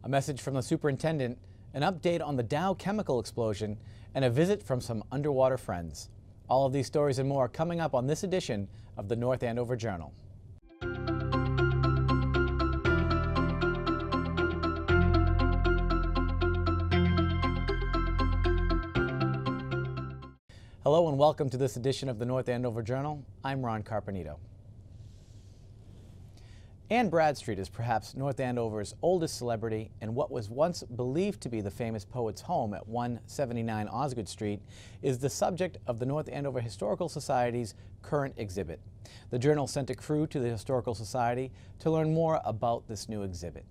A message from the superintendent, an update on the Dow chemical explosion, and a visit from some underwater friends. All of these stories and more coming up on this edition of the North Andover Journal. Hello and welcome to this edition of the North Andover Journal. I'm Ron Carpenito. Anne Bradstreet is perhaps North Andover's oldest celebrity, and what was once believed to be the famous poet's home at 179 Osgood Street is the subject of the North Andover Historical Society's current exhibit. The Journal sent a crew to the Historical Society to learn more about this new exhibit.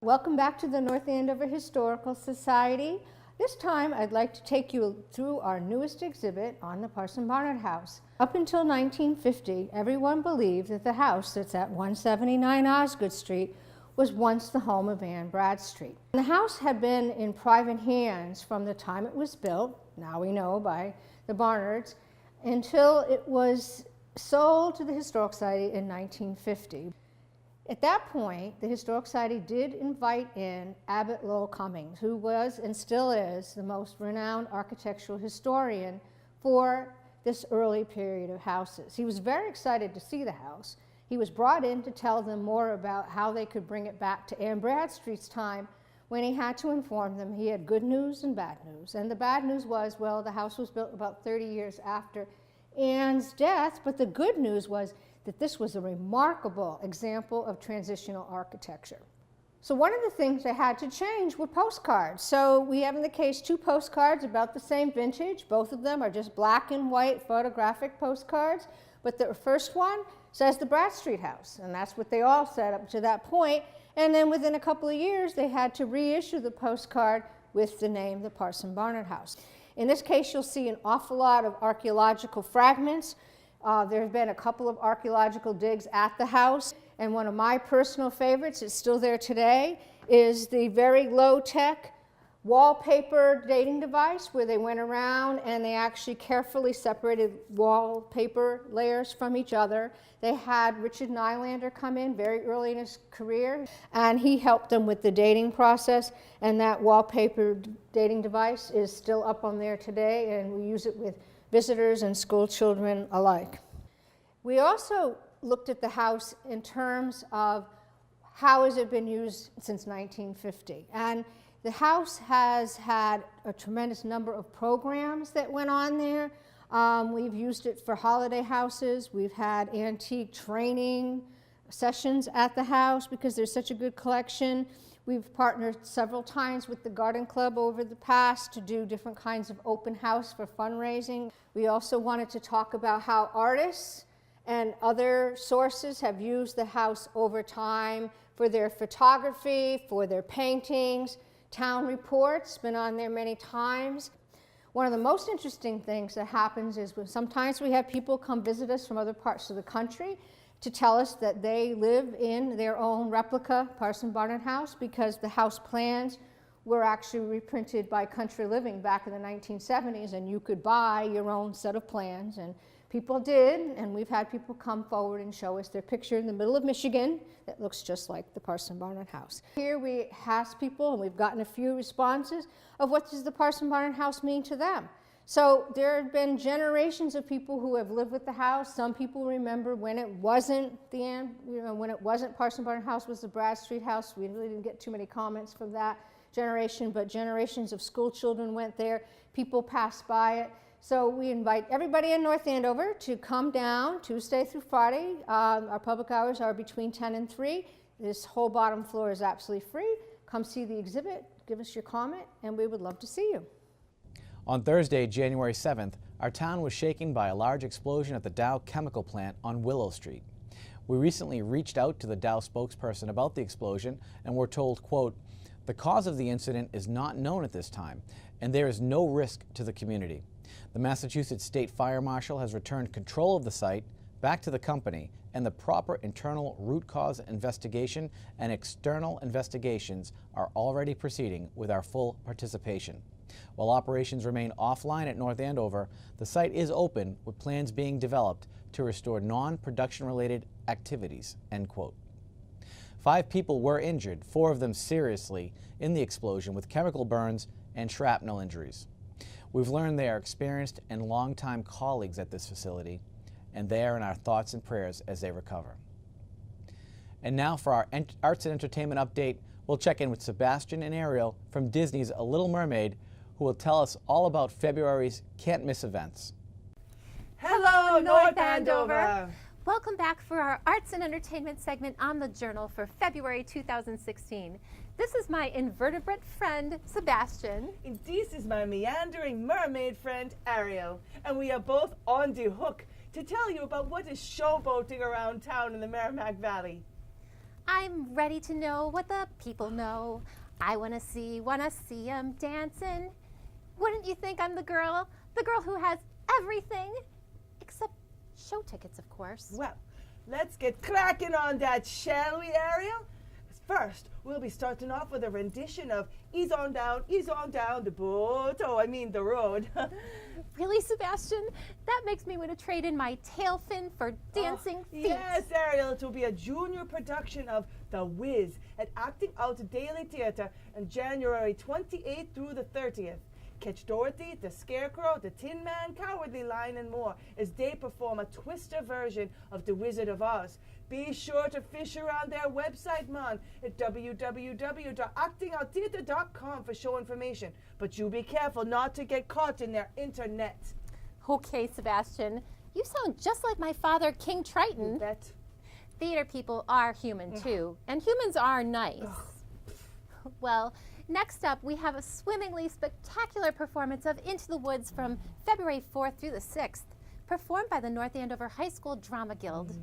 Welcome back to the North Andover Historical Society. This time I'd like to take you through our newest exhibit on the Parson Barnard House. Up until 1950, everyone believed that the house that's at 179 Osgood Street was once the home of Anne Bradstreet. The house had been in private hands from the time it was built, now we know by the Barnards, until it was sold to the Historical Society in 1950. At that point, the Historical Society did invite in Abbott Lowell Cummings, who was and still is the most renowned architectural historian for this early period of houses. He was very excited to see the house. He was brought in to tell them more about how they could bring it back to Anne Bradstreet's time, when he had to inform them he had good news and bad news. And the bad news was, well, the house was built about 30 years after Anne's death, but the good news was that this was a remarkable example of transitional architecture. So one of the things they had to change were postcards. So we have in the case two postcards about the same vintage. Both of them are just black and white photographic postcards, but the first one says the Bradstreet House, and that's what they all said up to that point. And then within a couple of years, they had to reissue the postcard with the name the Parson Barnard House. In this case, you'll see an awful lot of archaeological fragments. There have been a couple of archaeological digs at the house, and one of my personal favorites, it's still there today, is the very low-tech wallpaper dating device where they went around and they actually carefully separated wallpaper layers from each other. They had Richard Nylander come in very early in his career, and he helped them with the dating process, and that wallpaper dating device is still up on there today, and we use it with visitors and school children alike. We also looked at the house in terms of how has it been used since 1950. And the house has had a tremendous number of programs that went on there. We've used it for holiday houses. We've had antique training sessions at the house because there's such a good collection. We've partnered several times with the Garden Club over the past to do different kinds of open house for fundraising. We also wanted to talk about how artists and other sources have used the house over time for their photography, for their paintings. Town Report's been on there many times. One of the most interesting things that happens is when sometimes we have people come visit us from other parts of the country to tell us that they live in their own replica Parson Barnard House because the house plans were actually reprinted by Country Living back in the 1970s, and you could buy your own set of plans, and people did, and we've had people come forward and show us their picture in the middle of Michigan that looks just like the Parson Barnard House. Here we asked people, and we've gotten a few responses of what does the Parson Barnard House mean to them. So there have been generations of people who have lived with the house. Some people remember when it wasn't when it wasn't Parson Barnard House, was the Bradstreet House. We really didn't get too many comments from that generation, but generations of school children went there. People passed by it. So we invite everybody in North Andover to come down Tuesday through Friday. Our public hours are between 10 and 3. This whole bottom floor is absolutely free. Come see the exhibit, give us your comment, and we would love to see you. On Thursday, January 7th, our town was shaken by a large explosion at the Dow chemical plant on Willow Street. We recently reached out to the Dow spokesperson about the explosion and were told, quote, "The cause of the incident is not known at this time, and there is no risk to the community. The Massachusetts State Fire Marshal has returned control of the site back to the company, and the proper internal root cause investigation and external investigations are already proceeding with our full participation. While operations remain offline at North Andover, the site is open with plans being developed to restore non-production related activities," end quote. 5 people were injured, 4 of them seriously, in the explosion with chemical burns and shrapnel injuries. We've learned they are experienced and longtime colleagues at this facility, and they are in our thoughts and prayers as they recover. And now for our arts and entertainment update, we'll check in with Sebastian and Ariel from Disney's A Little Mermaid, who will tell us all about February's can't-miss events. Hello, North Andover! Welcome back for our arts and entertainment segment on the Journal for February 2016. This is my invertebrate friend, Sebastian. And this is my meandering mermaid friend, Ariel. And we are both on the hook to tell you about what is showboating around town in the Merrimack Valley. I'm ready to know what the people know. I wanna see 'em dancing. Wouldn't you think I'm the girl who has everything? Except show tickets, of course. Well, let's get cracking on that, shall we, Ariel? First, we'll be starting off with a rendition of Ease on down the boat. Oh, I mean the road. Really, Sebastian? That makes me want to trade in my tail fin for dancing feet. Yes, Ariel, it will be a junior production of The Wiz at Acting Out Daily Theatre on January 28th through the 30th. Catch Dorothy, the Scarecrow, the Tin Man, Cowardly Lion, and more as they perform a twister version of The Wizard of Oz. Be sure to fish around their website, man, at www.actingouttheatre.com for show information. But you be careful not to get caught in their internet. Okay, Sebastian. You sound just like my father, King Triton. You bet. Theater people are human, too, and humans are nice. Well, next up, we have a swimmingly spectacular performance of Into the Woods from February 4th through the 6th, performed by the North Andover High School Drama Guild.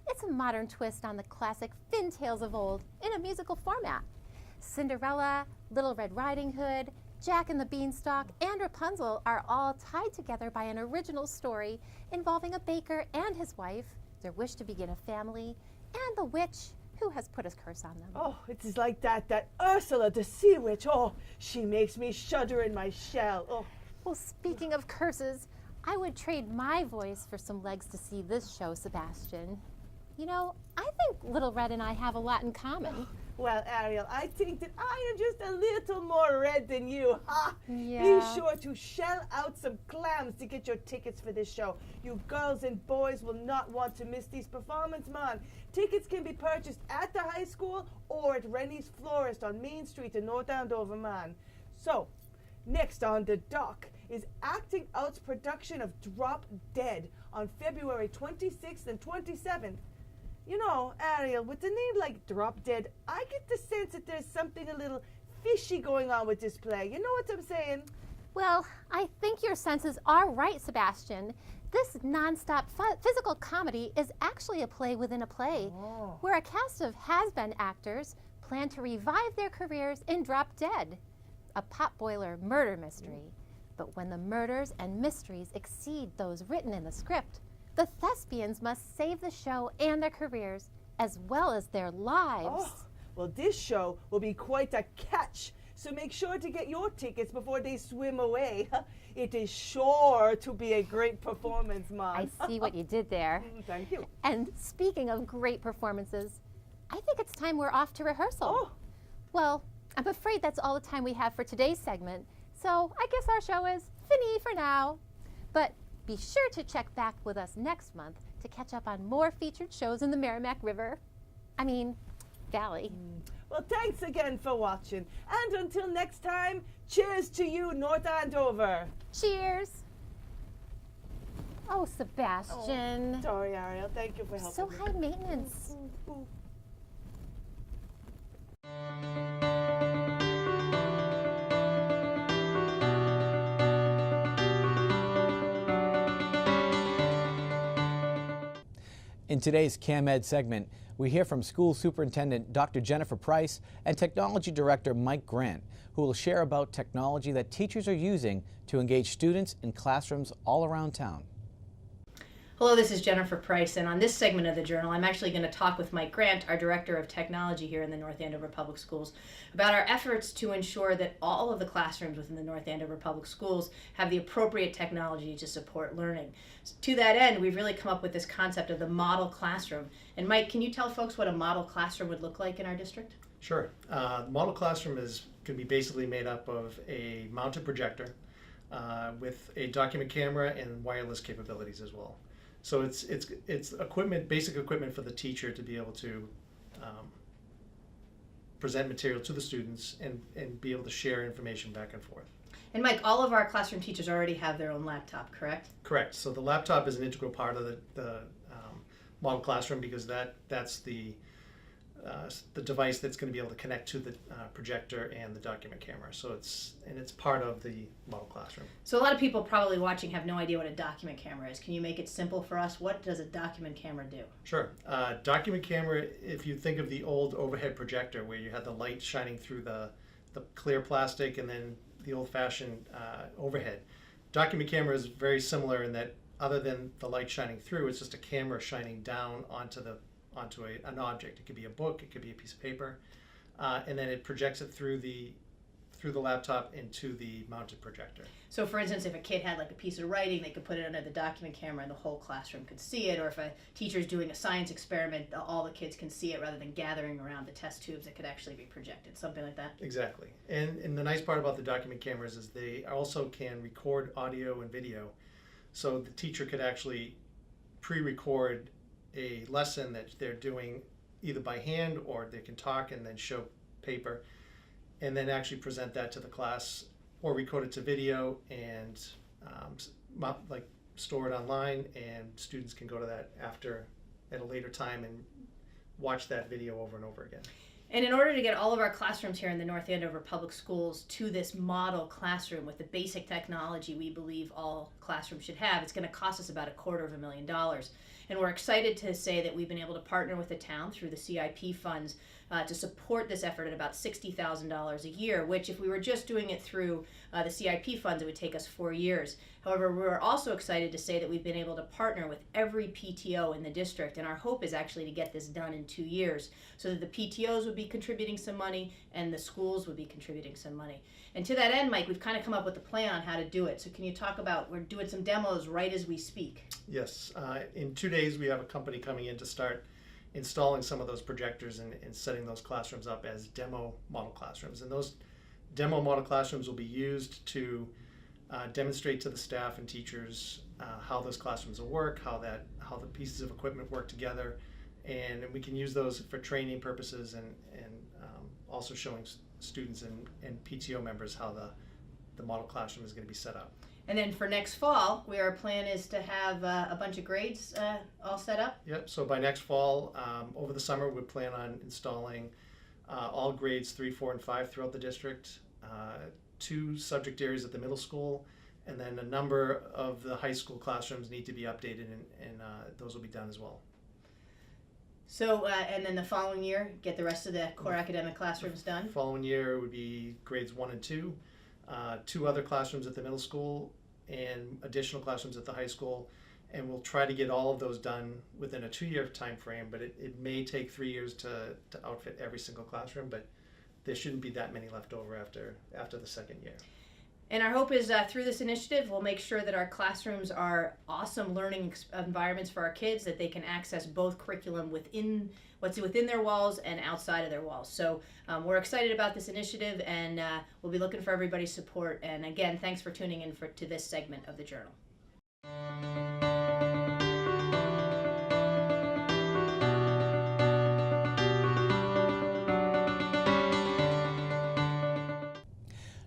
It's a modern twist on the classic Finn tales of old in a musical format. Cinderella, Little Red Riding Hood, Jack and the Beanstalk, and Rapunzel are all tied together by an original story involving a baker and his wife, their wish to begin a family, and the witch who has put a curse on them. Oh, it is like that Ursula, the sea witch. Oh, she makes me shudder in my shell. Oh. Well, speaking of curses, I would trade my voice for some legs to see this show, Sebastian. You know, I think Little Red and I have a lot in common. Well, Ariel, I think that I am just a little more red than you. Ha! Yeah. Be sure to shell out some clams to get your tickets for this show. You girls and boys will not want to miss these performances, man. Tickets can be purchased at the high school or at Rennie's Florist on Main Street in North Andover, man. So, next on the dock is Acting Out's production of Drop Dead on February 26th and 27th. You know, Ariel, with a name like Drop Dead, I get the sense that there's something a little fishy going on with this play. You know what I'm saying? Well, I think your senses are right, Sebastian. This nonstop physical comedy is actually a play within a play, where a cast of has-been actors plan to revive their careers in Drop Dead, a potboiler murder mystery. But when the murders and mysteries exceed those written in the script, the thespians must save the show and their careers, as well as their lives. Oh, well, this show will be quite a catch, so make sure to get your tickets before they swim away. It is sure to be a great performance, Mom. I see what you did there. Thank you. And speaking of great performances, I think it's time we're off to rehearsal. Oh. Well, I'm afraid that's all the time we have for today's segment, so I guess our show is fini for now. But be sure to check back with us next month to catch up on more featured shows in the Merrimack Valley. Well, thanks again for watching. And until next time, cheers to you, North Andover. Cheers. Oh, Sebastian. Sorry, Ariel. Thank you for helping So me. high maintenance. Ooh. In today's CAMED segment, we hear from School Superintendent Dr. Jennifer Price and Technology Director Mike Grant, who will share about technology that teachers are using to engage students in classrooms all around town. Hello, this is Jennifer Price, and on this segment of the Journal, I'm actually going to talk with Mike Grant, our Director of Technology here in the North Andover Public Schools, about our efforts to ensure that all of the classrooms within the North Andover Public Schools have the appropriate technology to support learning. To that end, we've really come up with this concept of the model classroom. And Mike, can you tell folks what a model classroom would look like in our district? Sure. The model classroom can be basically made up of a mounted projector with a document camera and wireless capabilities as well. So it's equipment, basic equipment for the teacher to be able to present material to the students and be able to share information back and forth. And Mike, all of our classroom teachers already have their own laptop, correct? Correct. So the laptop is an integral part of the model classroom because that's the device that's going to be able to connect to the projector and the document camera. So it's part of the model classroom. So a lot of people probably watching have no idea what a document camera is. Can you make it simple for us? What does a document camera do? Sure. Document camera, if you think of the old overhead projector where you had the light shining through the clear plastic and then the old-fashioned overhead. Document camera is very similar in that other than the light shining through, it's just a camera shining down onto an object. It could be a book, it could be a piece of paper, and then it projects it through the laptop into the mounted projector. So for instance, if a kid had like a piece of writing, they could put it under the document camera and the whole classroom could see it. Or if a teacher's doing a science experiment, all the kids can see it rather than gathering around the test tubes. It could actually be projected, something like that. Exactly. And the nice part about the document cameras is they also can record audio and video. So the teacher could actually pre-record a lesson that they're doing either by hand or they can talk and then show paper and then actually present that to the class or record it to video and store it online, and students can go to that at a later time and watch that video over and over again. And in order to get all of our classrooms here in the North Andover Public Schools to this model classroom with the basic technology we believe all classrooms should have, it's going to cost us about $250,000. And we're excited to say that we've been able to partner with the town through the CIP funds to support this effort at about $60,000 a year, which if we were just doing it through the CIP funds, it would take us 4 years. However, we're also excited to say that we've been able to partner with every PTO in the district, and our hope is actually to get this done in 2 years so that the PTOs would be contributing some money and the schools would be contributing some money. And to that end, Mike, we've kind of come up with a plan on how to do it. So can you talk about, we're doing some demos right as we speak. Yes. In 2 days, we have a company coming in to start installing some of those projectors and setting those classrooms up as demo model classrooms. And those demo model classrooms will be used to demonstrate to the staff and teachers how those classrooms will work, how the pieces of equipment work together, and we can use those for training purposes and also showing students and PTO members how the model classroom is going to be set up. And then for next fall, our plan is to have a bunch of grades all set up. Yep, so by next fall, over the summer, we plan on installing all grades 3, 4, and 5 throughout the district, 2 subject areas at the middle school, and then a number of the high school classrooms need to be updated, and those will be done as well. So, and then the following year, get the rest of the core academic classrooms done? Following year would be grades 1 and 2, 2 other classrooms at the middle school, and additional classrooms at the high school, and we'll try to get all of those done within a 2-year time frame, but it may take 3 years to outfit every single classroom, but there shouldn't be that many left over after the second year. And our hope is through this initiative, we'll make sure that our classrooms are awesome learning environments for our kids, that they can access both curriculum within what's within their walls and outside of their walls. So we're excited about this initiative, and we'll be looking for everybody's support. And again, thanks for tuning in to this segment of the Journal.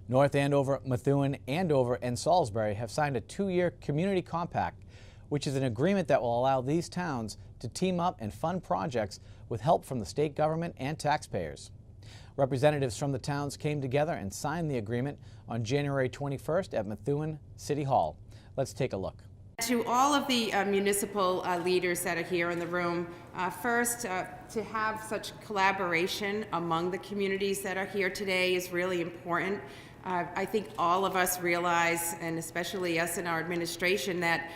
North Andover, Methuen, Andover, and Salisbury have signed a 2-year community compact, which is an agreement that will allow these towns to team up and fund projects with help from the state government and taxpayers. Representatives from the towns came together and signed the agreement on January 21st at Methuen City Hall. Let's take a look. To all of the municipal leaders that are here in the room, first, to have such collaboration among the communities that are here today is really important. I think all of us realize, and especially us in our administration, that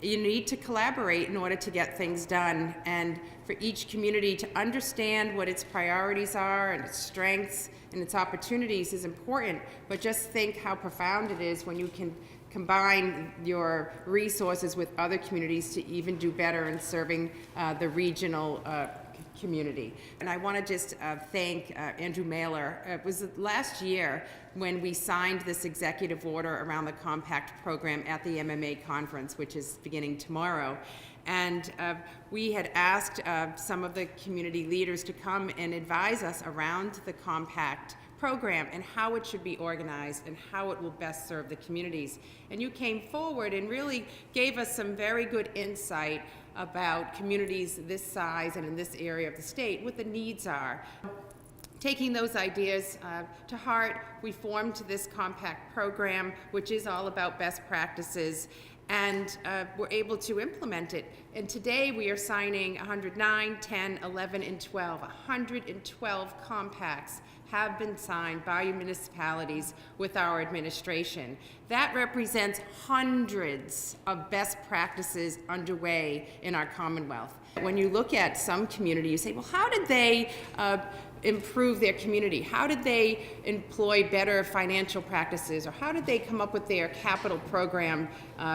You need to collaborate in order to get things done, and for each community to understand what its priorities are and its strengths and its opportunities is important, but just think how profound it is when you can combine your resources with other communities to even do better in serving the regional community. And I want to just thank Andrew Mailer. It was last year when we signed this executive order around the Compact program at the MMA conference, which is beginning tomorrow. And we had asked some of the community leaders to come and advise us around the Compact program and how it should be organized and how it will best serve the communities. And you came forward and really gave us some very good insight about communities this size and in this area of the state, what the needs are. Taking those ideas to heart, we formed this Compact program, which is all about best practices, and we're able to implement it. And today we are signing 109, 10, 11, and 12. 112 compacts have been signed by municipalities with our administration. That represents hundreds of best practices underway in our Commonwealth. When you look at some community, you say, well, how did they improve their community? How did they employ better financial practices? Or how did they come up with their capital program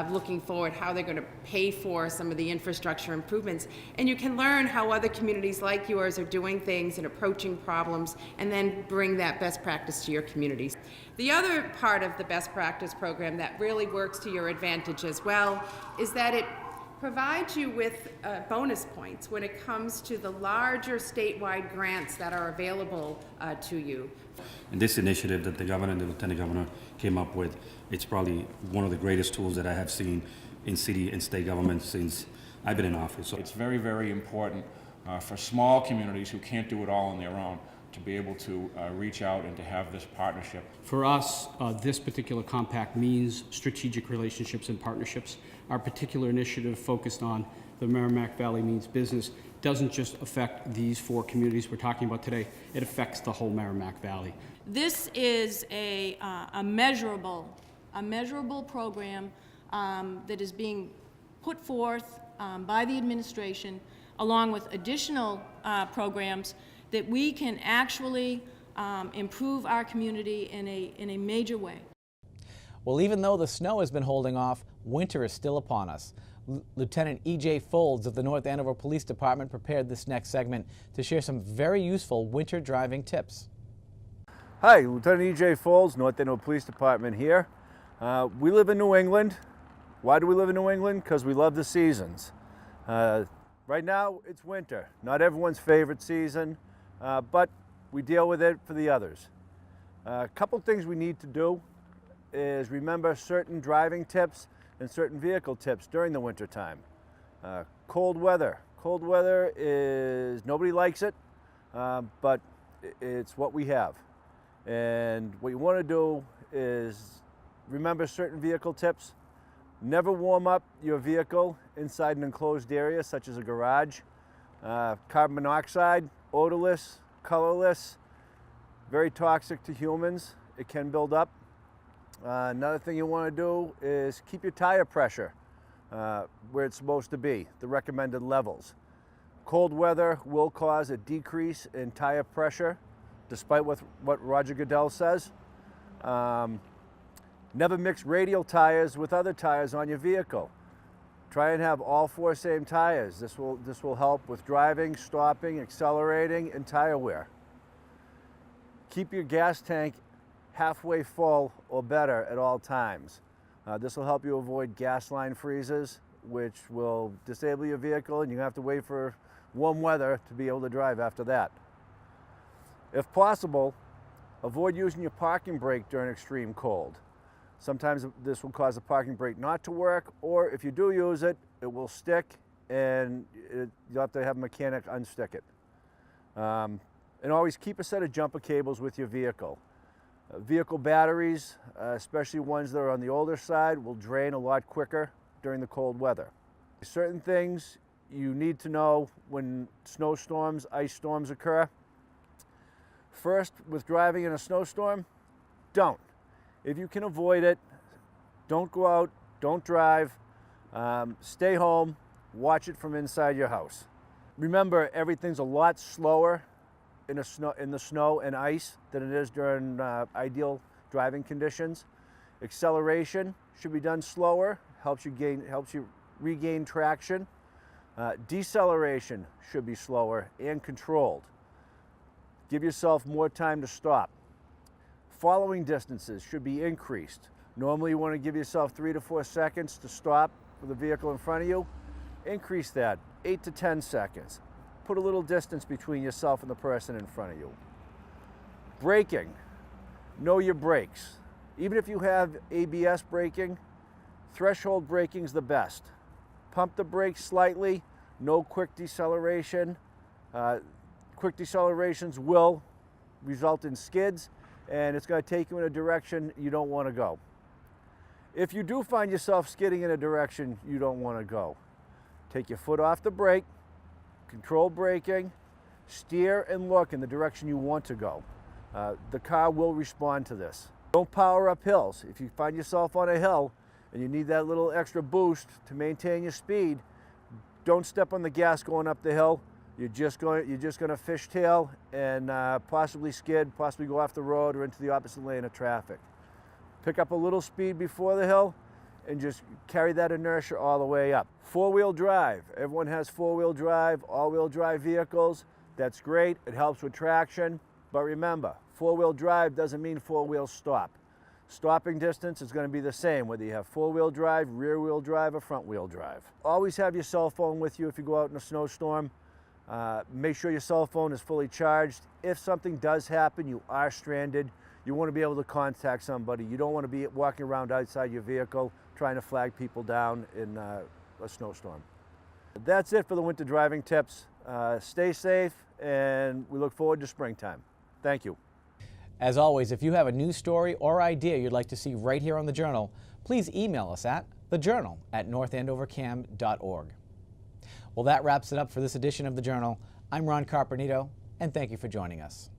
looking forward, how they're going to pay for some of the infrastructure improvements? And you can learn how other communities like yours are doing things and approaching problems, and then bring that best practice to your communities. The other part of the best practice program that really works to your advantage as well is that it provides you with bonus points when it comes to the larger statewide grants that are available to you. And this initiative that the governor and the lieutenant governor came up with, it's probably one of the greatest tools that I have seen in city and state government since I've been in office. So it's very, very important for small communities who can't do it all on their own to be able to reach out and to have this partnership. For us, this particular compact means strategic relationships and partnerships. Our particular initiative focused on the Merrimack Valley Means Business doesn't just affect these 4 communities we're talking about today, it affects the whole Merrimack Valley. This is a measurable program that is being put forth by the administration, along with additional programs that we can actually improve our community in a major way. Well, even though the snow has been holding off, winter is still upon us. Lieutenant E.J. Folds of the North Andover Police Department prepared this next segment to share some very useful winter driving tips. Hi, Lieutenant E.J. Folds, North Andover Police Department here. We live in New England. Why do we live in New England? Because we love the seasons. Right now, it's winter. Not everyone's favorite season, but we deal with it for the others. A couple things we need to do is remember certain driving tips and certain vehicle tips during the winter time. Cold weather. Cold weather is, nobody likes it, but it's what we have. And what you want to do is remember certain vehicle tips. Never warm up your vehicle inside an enclosed area such as a garage. Carbon monoxide, odorless, colorless, very toxic to humans. It can build up. Another thing you want to do is keep your tire pressure where it's supposed to be, the recommended levels. Cold weather will cause a decrease in tire pressure, despite what Roger Goodell says. Never mix radial tires with other tires on your vehicle. Try and have all 4 same tires. This will help with driving, stopping, accelerating, and tire wear. Keep your gas tank halfway full or better at all times. This will help you avoid gas line freezes, which will disable your vehicle, and you have to wait for warm weather to be able to drive after that. If possible, avoid using your parking brake during extreme cold. Sometimes this will cause the parking brake not to work, or if you do use it, it will stick and you'll have to have a mechanic unstick it. And always keep a set of jumper cables with your vehicle. Vehicle batteries, especially ones that are on the older side, will drain a lot quicker during the cold weather. Certain things you need to know when snowstorms, ice storms occur. First, with driving in a snowstorm, don't. If you can avoid it, don't go out, don't drive. Stay home, watch it from inside your house. Remember, everything's a lot slower in the snow and ice than it is during ideal driving conditions. Acceleration should be done slower, helps you regain traction. Deceleration should be slower and controlled. Give yourself more time to stop. Following distances should be increased. Normally you want to give yourself 3 to 4 seconds to stop with the vehicle in front of you. Increase that 8 to 10 seconds. Put a little distance between yourself and the person in front of you. Braking. Know your brakes. Even if you have ABS braking, threshold braking is the best. Pump the brakes slightly, no quick deceleration. Quick decelerations will result in skids, and it's going to take you in a direction you don't want to go. If you do find yourself skidding in a direction you don't want to go, take your foot off the brake, control braking, steer and look in the direction you want to go. The car will respond to this. Don't power up hills. If you find yourself on a hill and you need that little extra boost to maintain your speed, don't step on the gas going up the hill. You're just going to fishtail and possibly skid, possibly go off the road or into the opposite lane of traffic. Pick up a little speed before the hill and just carry that inertia all the way up. Four-wheel drive. Everyone has four-wheel drive, all-wheel drive vehicles. That's great. It helps with traction. But remember, four-wheel drive doesn't mean four-wheel stop. Stopping distance is going to be the same whether you have four-wheel drive, rear-wheel drive, or front-wheel drive. Always have your cell phone with you if you go out in a snowstorm. Make sure your cell phone is fully charged. If something does happen, you are stranded, you want to be able to contact somebody. You don't want to be walking around outside your vehicle trying to flag people down in a snowstorm. That's it for the winter driving tips. Stay safe, and we look forward to springtime. Thank you. As always, if you have a news story or idea you'd like to see right here on The Journal, please email us at thejournal@northandovercam.org. Well, that wraps it up for this edition of The Journal. I'm Ron Carpenito, and thank you for joining us.